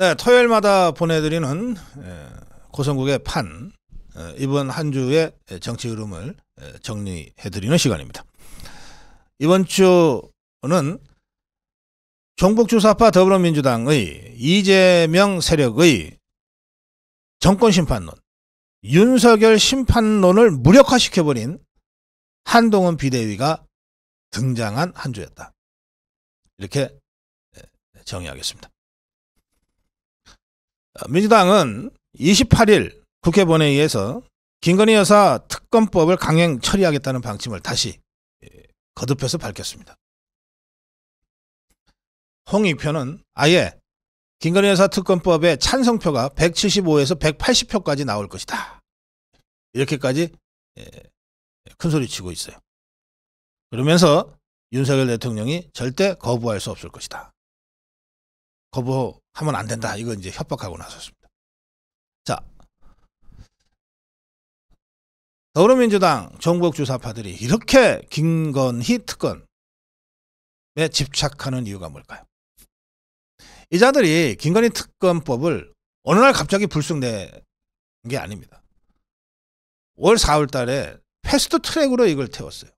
네, 토요일마다 보내드리는 고성국의 판, 이번 한 주의 정치 흐름을 정리해드리는 시간입니다. 이번 주는 종북주사파 더불어민주당의 이재명 세력의 정권심판론, 윤석열 심판론을 무력화시켜버린 한동훈 비대위가 등장한 한 주였다. 이렇게 정의하겠습니다. 민주당은 28일 국회 본회의에서 김건희 여사 특검법을 강행 처리하겠다는 방침을 다시 거듭해서 밝혔습니다. 홍익표는 아예 김건희 여사 특검법의 찬성표가 175에서 180표까지 나올 것이다. 이렇게까지 큰소리치고 있어요. 그러면서 윤석열 대통령이 절대 거부할 수 없을 것이다. 거부하면 안 된다. 이거 이제 협박하고 나섰습니다. 자, 더불어민주당 종북주사파들이 이렇게 김건희 특검에 집착하는 이유가 뭘까요? 이 자들이 김건희 특검법을 어느 날 갑자기 불쑥낸 게 아닙니다. 올 4월 달에 패스트 트랙으로 이걸 태웠어요.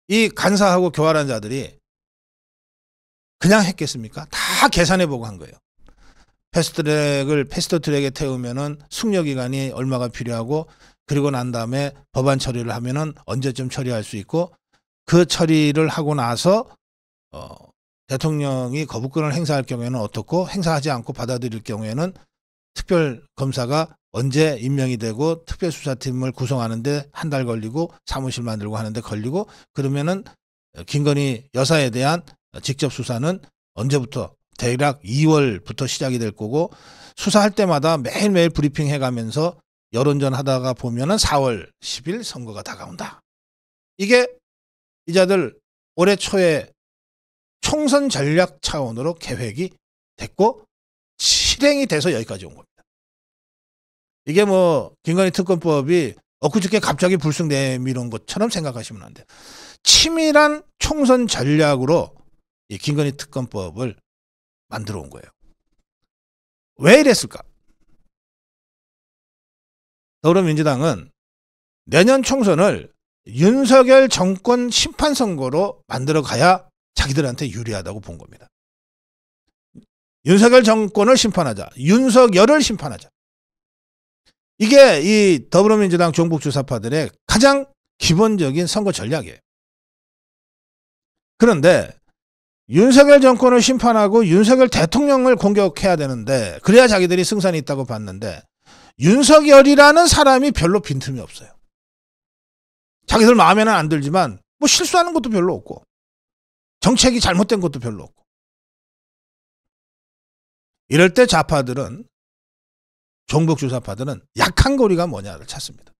이 간사하고 교활한 자들이 그냥 했겠습니까? 다 계산해보고 한 거예요. 패스트 트랙에 태우면은 숙려 기간이 얼마가 필요하고, 그리고 난 다음에 법안 처리를 하면은 언제쯤 처리할 수 있고, 그 처리를 하고 나서 대통령이 거부권을 행사할 경우에는 어떻고, 행사하지 않고 받아들일 경우에는 특별검사가 언제 임명이 되고, 특별수사팀을 구성하는데 한 달 걸리고, 사무실 만들고 하는데 걸리고, 그러면은 김건희 여사에 대한 직접 수사는 언제부터? 대략 2월부터 시작이 될 거고, 수사할 때마다 매일매일 브리핑 해가면서 여론전 하다가 보면은 4월 10일 선거가 다가온다. 이게 이자들 올해 초에 총선 전략 차원으로 계획이 됐고 실행이 돼서 여기까지 온 겁니다. 이게 뭐 김건희 특검법이 엊그저께 갑자기 불쑥 내밀은 것처럼 생각하시면 안 돼요. 치밀한 총선 전략으로 이 김건희 특검법을 만들어 온 거예요. 왜 이랬을까? 더불어민주당은 내년 총선을 윤석열 정권 심판 선거로 만들어 가야 자기들한테 유리하다고 본 겁니다. 윤석열 정권을 심판하자. 윤석열을 심판하자. 이게 이 더불어민주당 종북주사파들의 가장 기본적인 선거 전략이에요. 그런데 윤석열 정권을 심판하고 윤석열 대통령을 공격해야 되는데, 그래야 자기들이 승산이 있다고 봤는데, 윤석열이라는 사람이 별로 빈틈이 없어요. 자기들 마음에는 안 들지만 뭐 실수하는 것도 별로 없고, 정책이 잘못된 것도 별로 없고. 이럴 때 좌파들은, 종북주사파들은 약한 고리가 뭐냐를 찾습니다.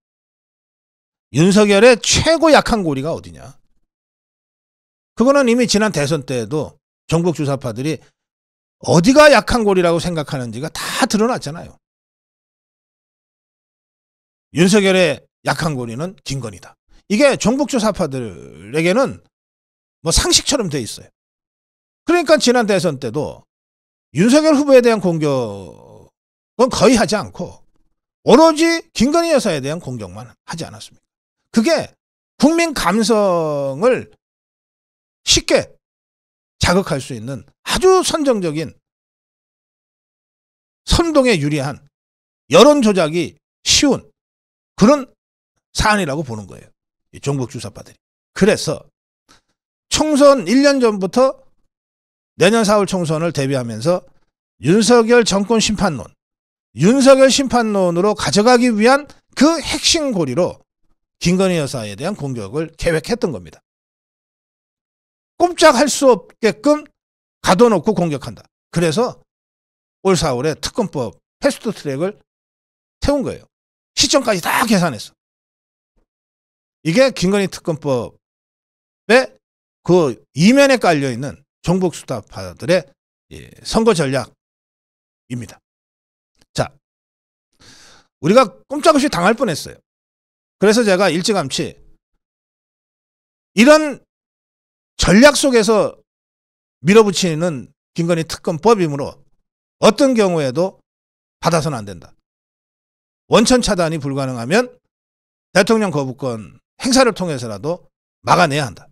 윤석열의 최고 약한 고리가 어디냐? 그거는 이미 지난 대선 때에도 종북주사파들이 어디가 약한 고리라고 생각하는지가 다 드러났잖아요. 윤석열의 약한 고리는 김건희다. 이게 종북주사파들에게는 뭐 상식처럼 돼 있어요. 그러니까 지난 대선 때도 윤석열 후보에 대한 공격은 거의 하지 않고 오로지 김건희 여사에 대한 공격만 하지 않았습니다. 그게 국민 감성을 쉽게 자극할 수 있는 아주 선정적인, 선동에 유리한, 여론 조작이 쉬운 그런 사안이라고 보는 거예요. 이 종북주사파들이. 그래서 총선 1년 전부터 내년 4월 총선을 대비하면서 윤석열 정권 심판론, 윤석열 심판론으로 가져가기 위한 그 핵심 고리로 김건희 여사에 대한 공격을 계획했던 겁니다. 꼼짝할 수 없게끔 가둬놓고 공격한다. 그래서 올 4월에 특검법 패스트 트랙을 태운 거예요. 시점까지 다 계산했어. 이게 김건희 특검법의 그 이면에 깔려있는 종북주사파들의 선거 전략입니다. 자, 우리가 꼼짝없이 당할 뻔했어요. 그래서 제가 일찌감치 이런 전략 속에서 밀어붙이는 김건희 특검법이므로 어떤 경우에도 받아서는 안 된다. 원천 차단이 불가능하면 대통령 거부권 행사를 통해서라도 막아내야 한다.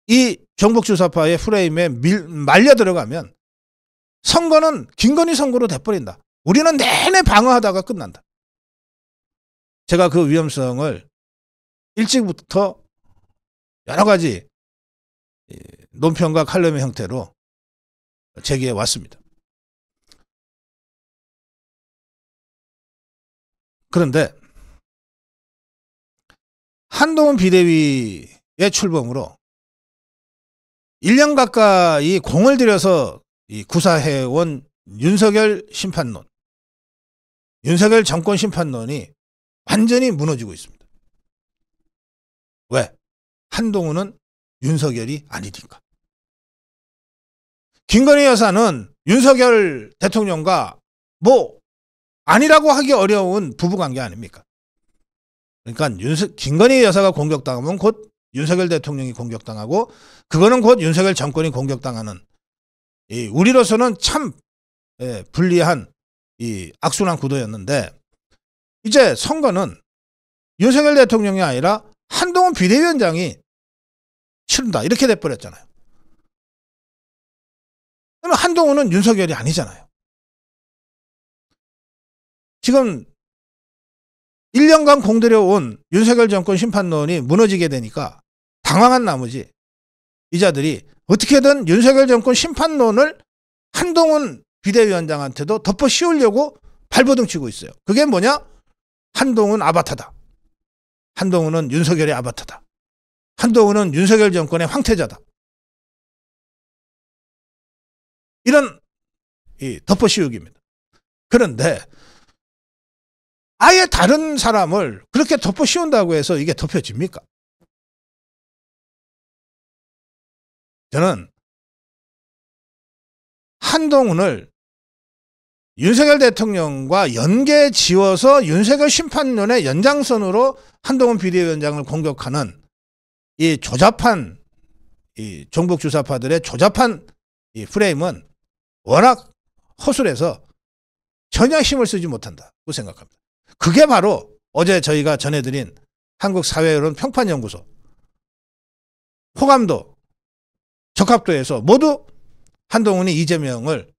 이 종북주사파의 프레임에 말려 들어가면 선거는 김건희 선거로 돼버린다. 우리는 내내 방어하다가 끝난다. 제가 그 위험성을 일찍부터 여러 가지 논평과 칼럼의 형태로 제기해 왔습니다. 그런데 한동훈 비대위의 출범으로 1년 가까이 공을 들여서 구사해온 윤석열 심판론, 윤석열 정권 심판론이 완전히 무너지고 있습니다. 왜? 한동훈은 윤석열이 아니니까. 김건희 여사는 윤석열 대통령과 뭐 아니라고 하기 어려운 부부관계 아닙니까? 그러니까 김건희 여사가 공격당하면 곧 윤석열 대통령이 공격당하고 그거는 곧 윤석열 정권이 공격당하는 우리로서는 참 불리한 악순환 구도였는데 이제 선거는 윤석열 대통령이 아니라 한동훈 비대위원장이 치른다 이렇게 돼버렸잖아요. 그럼 한동훈은 윤석열이 아니잖아요. 지금 1년간 공들여온 윤석열 정권 심판론이 무너지게 되니까 당황한 나머지 이자들이 어떻게든 윤석열 정권 심판론을 한동훈 비대위원장한테도 덮어 씌우려고 발버둥 치고 있어요. 그게 뭐냐? 한동훈 아바타다. 한동훈은 윤석열의 아바타다. 한동훈은 윤석열 정권의 황태자다. 이런 덮어 씌우기입니다. 그런데 아예 다른 사람을 그렇게 덮어 씌운다고 해서 이게 덮여집니까? 저는 한동훈을 윤석열 대통령과 연계 지어서 윤석열 심판론의 연장선으로 한동훈 비대위원장을 공격하는 이 조잡한 이 종북주사파들의 조잡한 이 프레임은 워낙 허술해서 전혀 힘을 쓰지 못한다고 생각합니다. 그게 바로 어제 저희가 전해드린 한국사회여론 평판연구소 호감도 적합도에서 모두 한동훈이 이재명을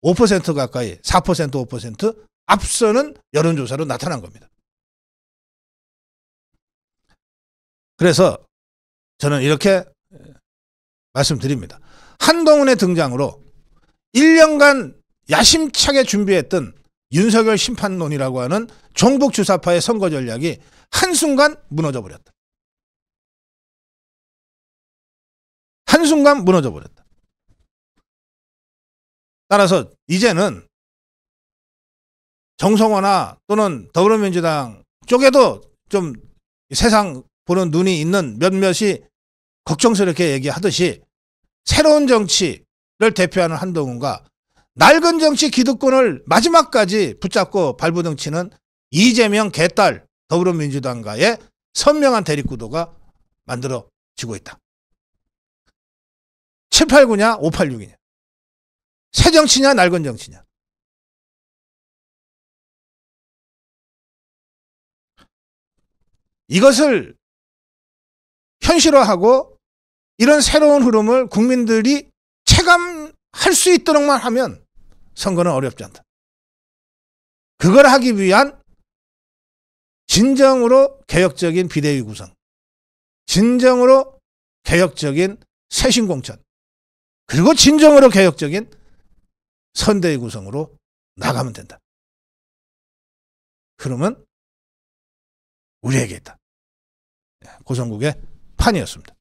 5% 가까이 4% 5% 앞서는 여론조사로 나타난 겁니다. 그래서 저는 이렇게 말씀드립니다. 한동훈의 등장으로 1년간 야심차게 준비했던 윤석열 심판론이라고 하는 종북주사파의 선거 전략이 한순간 무너져 버렸다. 한순간 무너져 버렸다. 따라서 이제는 정성화나 또는 더불어민주당 쪽에도 좀 세상 보는 눈이 있는 몇몇이 걱정스럽게 얘기하듯이 새로운 정치를 대표하는 한동훈과 낡은 정치 기득권을 마지막까지 붙잡고 발버둥 치는 이재명 개딸 더불어민주당과의 선명한 대립구도가 만들어지고 있다. 789냐 586이냐. 새 정치냐 낡은 정치냐. 이것을 현실화하고 이런 새로운 흐름을 국민들이 체감할 수 있도록만 하면 선거는 어렵지 않다. 그걸 하기 위한 진정으로 개혁적인 비대위 구성, 진정으로 개혁적인 쇄신공천, 그리고 진정으로 개혁적인 선대위 구성으로 나가면 된다. 그러면 우리에게 있다. 고성국의 판이었습니다.